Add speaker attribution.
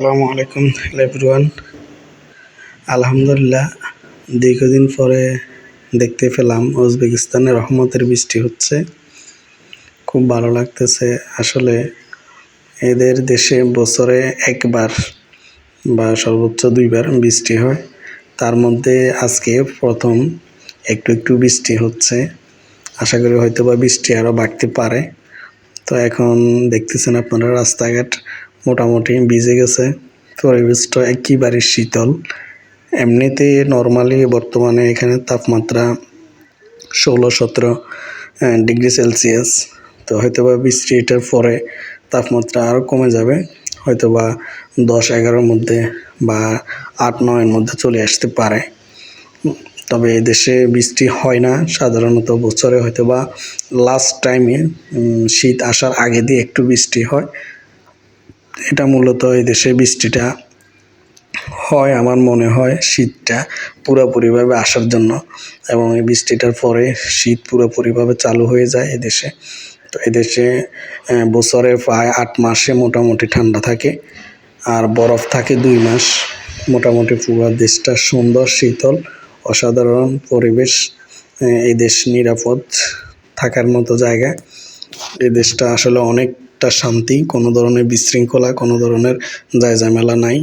Speaker 1: আসসালামু আলাইকুম hello everyone. আলহামদুলিল্লাহ, দীর্ঘদিন পরে দেখতে পেলাম উজবেকিস্তানে রহমতের বৃষ্টি হচ্ছে। খুব ভালো লাগতেছে। আসলে এদের দেশে বছরে একবার বা সর্বোচ্চ 2 বার বৃষ্টি হয়। তার মধ্যে আজকে প্রথম একটু একটু বৃষ্টি হচ্ছে। আশা করি হয়তোবা বৃষ্টি আরও বাড়তে পারে। তো এখন দেখতেছেন আপনারা রাস্তাঘাট মোটামুটি ভিজে গেছে। পরিবেশটা একেবারে শীতল। এমনিতে নর্মালি বর্তমানে এখানে তাপমাত্রা 16-17 ডিগ্রি সেলসিয়াস। তো হয়তোবা বৃষ্টিটার পরে তাপমাত্রা আরও কমে যাবে, হয়তোবা 10-11-র মধ্যে বা 8-9-এর মধ্যে চলে আসতে পারে। তবে এদেশে বৃষ্টি হয় না সাধারণত, বছরে হয়তোবা লাস্ট টাইমে শীত আসার আগে দিয়ে একটু বৃষ্টি হয়। এটা মূলত এদেশে বৃষ্টিটা হয় আমার মনে হয় শীতটা পুরোপুরিভাবে আসার জন্য, এবং এই বৃষ্টিটার পরে শীত পুরোপুরিভাবে চালু হয়ে যায় এদেশে। তো এদেশে বছরে প্রায় 8 মাসে মোটামুটি ঠান্ডা থাকে, আর বরফ থাকে 2 মাস। মোটামুটি পুরো দেশটা সুন্দর, শীতল, অসাধারণ পরিবেশ। এই দেশ নিরাপদ থাকার মতো জায়গা। এই দেশটা আসলে অনেকটা শান্তি, কোনো ধরনের বিশৃঙ্খলা, কোনো ধরনের ঝামেলা নাই।